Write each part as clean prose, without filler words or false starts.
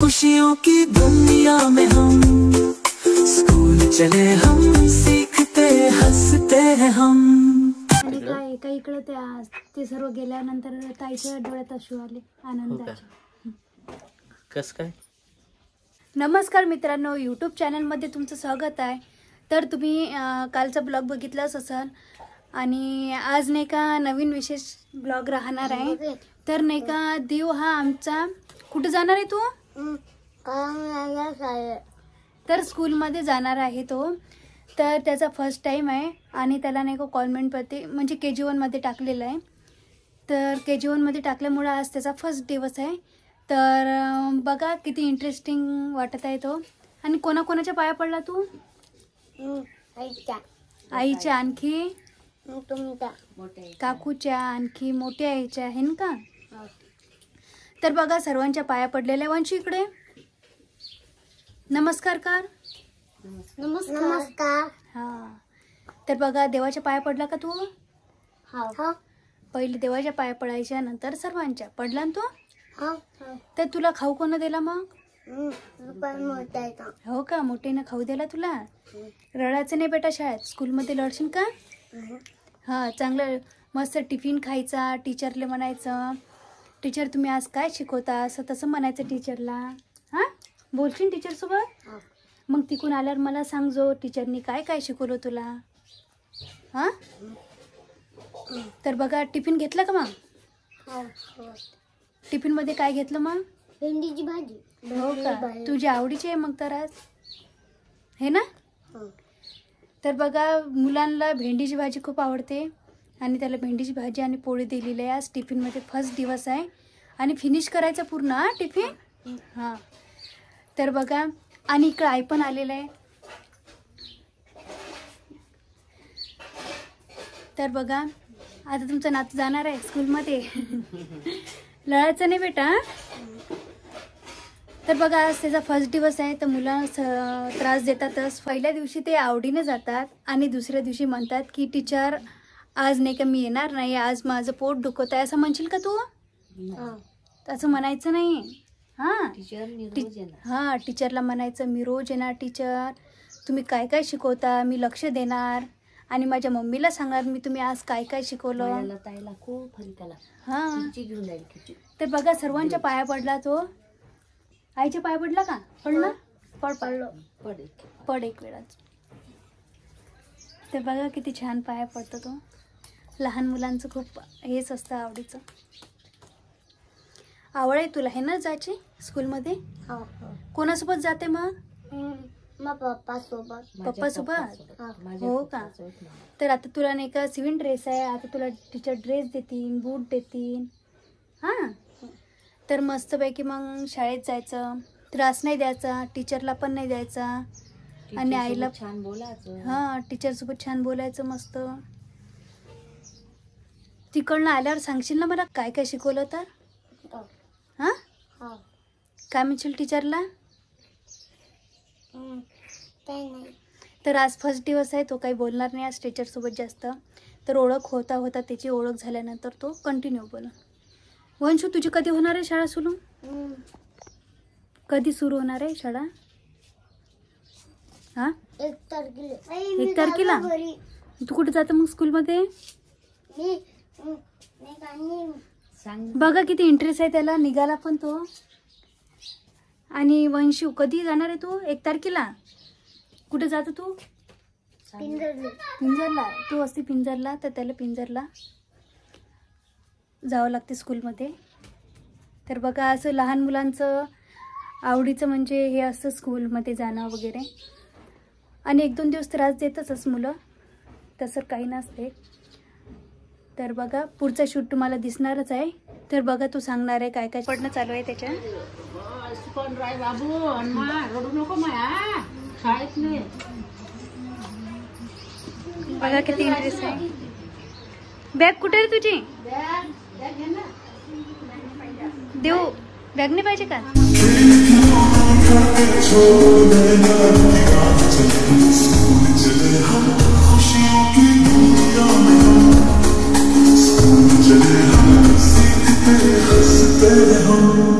खुशियों की दुनिया में हम स्कूल चले, हम सीखते हंसते हैं हम। आणि काय एका इकडे ते सर्व गेल्यानंतर ताईच्या डोळ्यात अश्रू आले आनंदाचे। कस काय? नमस्कार मित्रांनो, यूट्यूब चॅनलमध्ये तुमचं स्वागत आहे। तर तुम्ही कालचा ब्लॉग बघितलाच असाल आणि आज नाही का नवीन विशेष ब्लॉग राहणार आहे। तर नाही का देव हा आमचा कुठे जाणार आहे तू? तर स्कूलमध्ये जाणार आहे तो। तर त्याचा फर्स्ट टाइम आहे आणि त्याला नाही का कॉन्व्हेंटमध्ये म्हणजे KG1 मध्ये टाकलेलं आहे। तर KG1 मध्ये टाकल्यामुळे आज त्याचा फर्स्ट दिवस आहे। तर बघा किती इंटरेस्टिंग वाटत आहे तो। आणि कोणाकोणाच्या पाया पडला तू? आईच्या, आणखी काकूच्या, आणखी मोठ्या आईच्या आहे ना का? तर बघा सर्वांच्या पाया पडलेल्या। वंशी इकडे नमस्कार कर। नमस्कार। हा, तर बघा देवाच्या पाया पडला का तू? हो। पहिले देवाच्या पाया पडायच्या नंतर सर्वांच्या पडला ना तू? हो। तर तुला खाऊ कोण दिला मग? मोठा हो का, मोठीनं खाऊ दिला तुला? रडायचं नाही बेटा, शाळेत स्कूलमध्ये लढशील का? हा, चांगलं मस्त टिफिन खायचा, टीचरला म्हणायचं टीचर तुम्ही आज काय शिकवता असं तसं म्हणायचं टीचरला। हां, बोलशील टीचरसोबत? मग तिकून आल्यावर मला सांग जो टीचरनी काय काय शिकवलं तुला। हां, तर बघा टिफिन घेतलं का मग? टिफिनमध्ये काय घेतलं मग? भेंडीची भाजी। हो का, तुझ्या आवडीची आहे मग तर आज हे ना? तर बघा मुलांना भेंडीची भाजी खूप आवडते आणि त्याला भेंडीची भाजी आणि पोळी दिलेली आहे। आज टिफिनमध्ये फर्स्ट दिवस आहे आणि फिनिश करायचं पूर्ण हा टिफिन। हां, तर बघा आणि इकडं आई पण आलेलं आहे। तर बघा आता तुमचं नातू जाणार आहे स्कूलमध्ये। लढायचं नाही बेटा। तर बघा आज त्याचा फर्स्ट दिवस आहे। तर मुलं त्रास देतातच। पहिल्या दिवशी ते आवडीने जातात आणि दुसऱ्या दिवशी म्हणतात की टीचर आज नाही का मी येणार नाही, आज माझं पोट दुखत आहे असं म्हणशील का तू? असं म्हणायचं नाही। हां, टीचरला म्हणायचं मी रोज येणार टीचर, तुम्ही काय काय शिकवता मी लक्ष देणार आणि माझ्या मम्मीला सांगणार मी तुम्ही आज काय काय शिकवलं। हां, तर बघा सर्वांच्या पाया पडला तो। आईच्या पाया पडला का? पडला? पड एक वेळाच। तर बघा किती छान पाया पडतो तो। लहान मुलांचं खूप हेच असतं आवडीचं। आवड आहे तुला हे ना जायची स्कूलमध्ये? कोणासोबत जाते मग? पप्पा सोबत। पप्पा सोबत? हो का, तर आता तुला नाही का सिविल ड्रेस आहे, आता तुला टीचर ड्रेस देतील, बूट देतील। हां, तर मस्तपैकी मग शाळेत जायचं, त्रास नाही द्यायचा, टीचरला पण नाही द्यायचा आणि आईला छान बोलायचं। हां, टीचरसोबत छान बोलायचं मस्त। तिकडनं आल्यावर सांगशील ना मला काय काय शिकवलं तर? हां, काय म्हणशील टीचरला? तर आज फर्स्ट दिवस आहे, तो काही बोलणार नाही आज टीचरसोबत जास्त। तर ओळख होता होता त्याची ओळख झाल्यानंतर तो कंटिन्यू बोला। वंशू तुझी कधी होणार आहे शाळा सुरू? कधी सुरू होणार आहे शाळा? हां, 1 तारखेला। 1 तारखेला? तू कुठे जातं मग स्कूलमध्ये? बघा किती इंटरेस्ट आहे त्याला, निघाला पण तो। आणि वंशू कधी जाणार आहे तू? 1 तारखेला? कुठे जातो तू? पिंजरला। तू असते पिंजरला, तर त्याला पिंजरला जावं लागते स्कूलमध्ये। तर बघा असं लहान मुलांचं आवडीचं म्हणजे हे असतं स्कूलमध्ये जाणं वगैरे। आणि 1-2 दिवस त्रास देतच मुलं, तसं काही नसते। तर बघा पुढचा शूट तुम्हाला दिसणारच आहे। तर बघा तू सांगणार आहे काय काय पडणं चालू आहे त्याच्या। बघा किती इंटरेस्ट आहे। बॅग कुठे रे तुझी? देऊ बॅग नाही पाहिजे का? सीखते हंसते हम।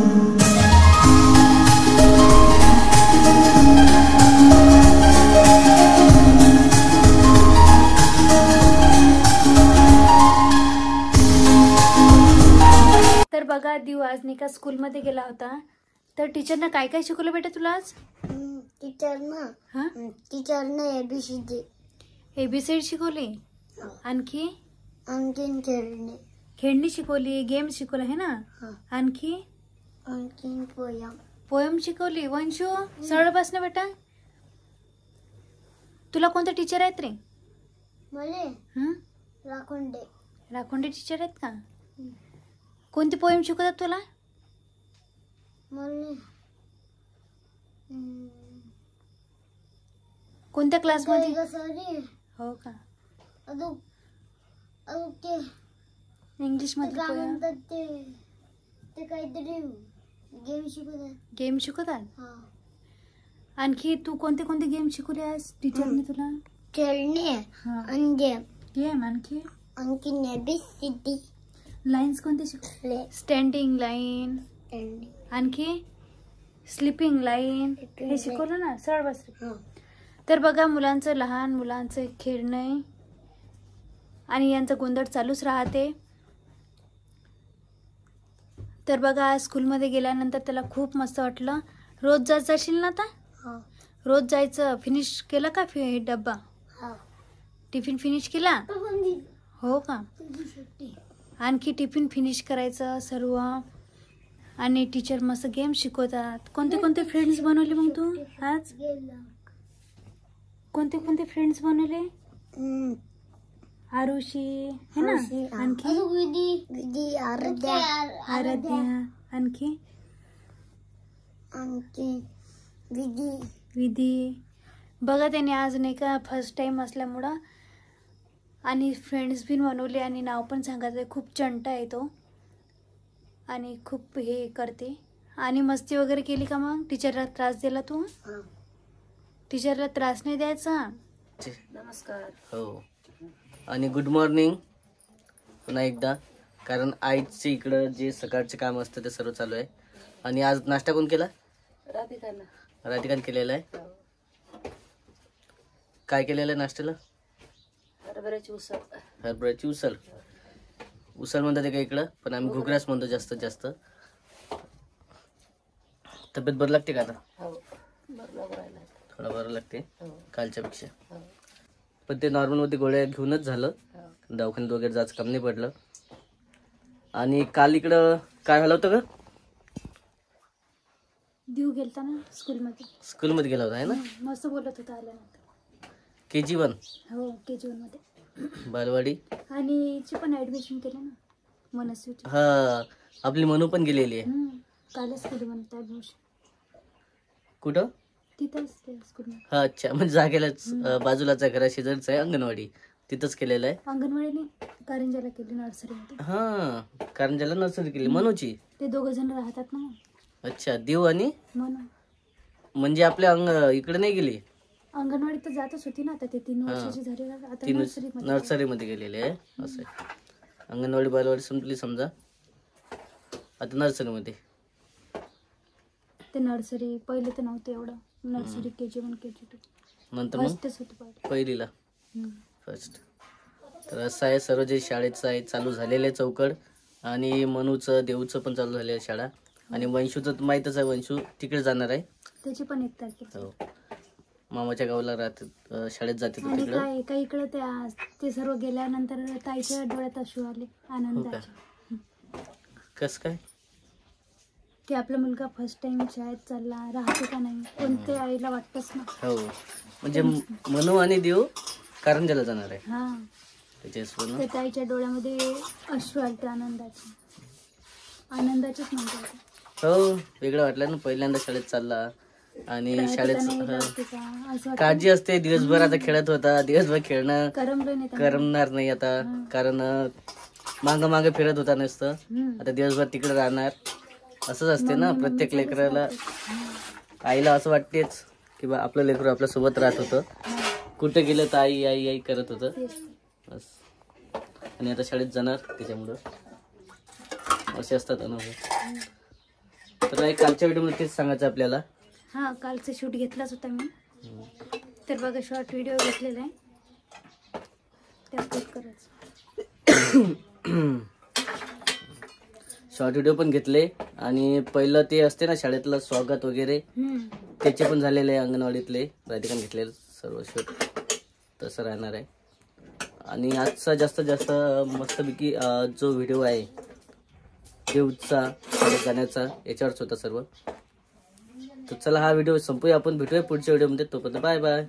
एका स्कूलमध्ये गेला होता, तर टीचरनं काय काय शिकवलं बेटा तुला आज? हां टीचरनं ABCD ABCD शिकवली, आणखी आणखीन खेळणे, खेळणी शिकवली, गेम शिकवलं आहे ना, हा. आणखी आणखीन पोयम. पोयम शिकवली. वंशू सरळ बस ना बेटा. तुला कोणते टीचर आहेत रे? मले हं? राखोंडे. राखोंडे टीचर आहेत का? कोणती पोयम शिकवतात तुला? मले कोणत्या क्लासमध्ये? सॉरी हो का? अजून अजून ते इंग्लिश ते मधली काय पोयम. म्हणतात ते काहीतरी गेम शिकवतात. गेम शिकवतात. हा. आणखी तू कोणते कोणते गेम शिकवले आज टीचरने तुला? खेळणे हा. आणि गेम. गेम आणखी आणखीन ABCD लाईन्स कोणते शिकवले? स्टँडिंग लाईन, आणखी स्लीपिंग लाईन, हे शिकवलं ना. सरळ बस रे. हा. तर बघा, मुलांचं, लहान मुलांचं खेळणं आणि यांचं गोंधळ चालूच राहते. तर बघा, स्कूलमध्ये गेल्यानंतर त्याला खूप मस्त वाटलं. रोज जात जाशील ना आता? हा. रोज जायचं. फिनिश केलं का डब्बा? हा. टिफिन फिनिश केला? हो का? सुट्टी. आणखी टिफिन फिनिश करायचं सर्व. आणि टीचर मस्त गेम शिकवतात. कोणते कोणते फ्रेंड्स बनवले मग तू आज? कोणते कोणते फ्रेंड्स बनवले? आरुषी है ना, आणखी विधी आराध्या आराध्या, आणखी विधी. बघा, त्याने आज नाही का फर्स्ट टाइम असल्यामुळं आणि फ्रेंड्स बी बनवले आणि नाव पण सांगायचं. खूप चंटा आहे तो आणि खूप हे करते. आणि मस्ती वगैरे केली का मग? टीचरला त्रास दिला तू? टीचरला त्रास नाही द्यायचा. नमस्कार. हो, आणि गुड मॉर्निंग पुन्हा एकदा, कारण आईचे इकडं जे सकाळचे काम असतं ते सर्व चालू आहे. आणि आज नाश्ता कोण केला? राधिकाने केलेला आहे. काय केलेलं आहे नाश्त्याला? हरभऱ्याची उसळ. हरभऱ्याची उसळ. उसळ म्हणतात ते का इकडं, पण आम्ही घुगऱ्याच म्हणतो जास्तीत जास्त. तब्येत बरं लागते का आता? थोडा बरं लागते कालच्या पेक्षा. पण ते नॉर्मलमध्ये गोळ्या घेऊनच झालं. दवाखान्यात वगैरे जायचं काम नाही पडलं. आणि काल इकडं काय झालं होतं का? देऊ गेलता ना स्कूलमध्ये. स्कूलमध्ये गेला होता आहे ना? मस्त बोलत होता आल्यानंतर. KG1. हो, KG1 मध्ये. बालवाडी. आणि हिची पण ऍडमिशन केलं ना, मनस्वीची. हा, आपली मनू पण गेलेली आहे. कालच केली म्हणत ऍडमिशन. कुठं? तिथंच ते स्कूलमध्ये. हा, अच्छा. म्हणजे जागेलाच बाजूलाच आहे, घरा शेजारच आहे अंगणवाडी, तिथंच केलेलं आहे. अंगणवाडीने कारंजाला केली, नर्सरीमध्ये. हा, कारण ज्याला नर्सरी केली मनूची. ते दोघं जण राहतात ना. अच्छा, देव आणि म्हणून म्हणजे आपल्या इकडे नाही गेली. अंगणवाडीत तर जातच होती ना. आता ते 3 वर्षाची झाली ना, आता ती नर्सरीमध्ये. नर्सरीमध्ये गेलेली आहे. असं आहे. अंगणवाडी बालवाडी संपली समजा, आता नर्सरीमध्ये. ते नर्सरी पहिले तर नव्हते एवढं. नर्सरी KG1 KG2 नंतर मग फर्स्टच होती पहिले. पहिलीला फर्स्ट. तर असं आहे, सर्व जे शाळेचं आहे चालू झालेलं आहे चौकड. आणि मनूचं, देऊचं पण चालू झालेलं आहे शाळा. आणि वंशूचं तर माहीतच आहे, वंशू तिकडे जाणार आहे. त्याची पण 1 तारखेला. हो, मामाच्या गावाला राहते, शाळेत जाते तो आणि तिकडं. काय काय इकडे ते सर्व गेल्यानंतर ताईच्या डोळ्यात अश्रू आले हो का? आनंदाचे. कसं काय? की आपला मुलगा फर्स्ट टाइम शाळेत चालला, राहते का नाही, कोणत्या आईला वाटतच ना. हो, म्हणजे मनू आणि देव कारंजाला जाणार आहे. हा, त्याच्या त्या ताईच्या डोळ्यामध्ये अश्रू आले, आनंदाचे. आनंदाचेच म्हणतात. हो, वेगळं वाटलं ना, पहिल्यांदा शाळेत चालला आणि शाळेत असं काळजी असते. दिवसभर आता खेळत होता, दिवसभर खेळणं करमलं नाही. करमणार नाही आता, कारण माग मागे फिरत होता नुसतं. आता दिवसभर तिकडे राहणार, असंच असते ना प्रत्येक लेकराला. आईला असं वाटतेच की बा आपलं लेकरू आपल्या सोबत राहत होतं, कुठे गेलं तर आई आई आई करत होतं बस. आणि आता शाळेत जाणार, त्याच्यामुळं असे असतात अनुभव. तर एक कालच्या व्हिडिओमध्ये तेच सांगायचं आपल्याला. हा, कालचं शूट घेतलाच होता मी. तर बघा, शॉर्ट व्हिडिओ घेतलेला आहे, ते अपलोड करायचं. शॉर्ट व्हिडिओ पण घेतले आणि पहिलं ते असते ना शाळेतलं स्वागत वगैरे त्याचे पण झालेले आहे, अंगणवाडीतले राधिकाने घेतलेले सर्व शूट तसं राहणार आहे. आणि आजचा जास्तीत जास्त मस्तपैकी जो व्हिडिओ आहे देवचा गाण्याचा याच्यावरच होता सर्व. तर चला हा व्हिडिओ संपूया, आपण भेटूया पुढच्या व्हिडिओमध्ये. तोपर्यंत बाय बाय.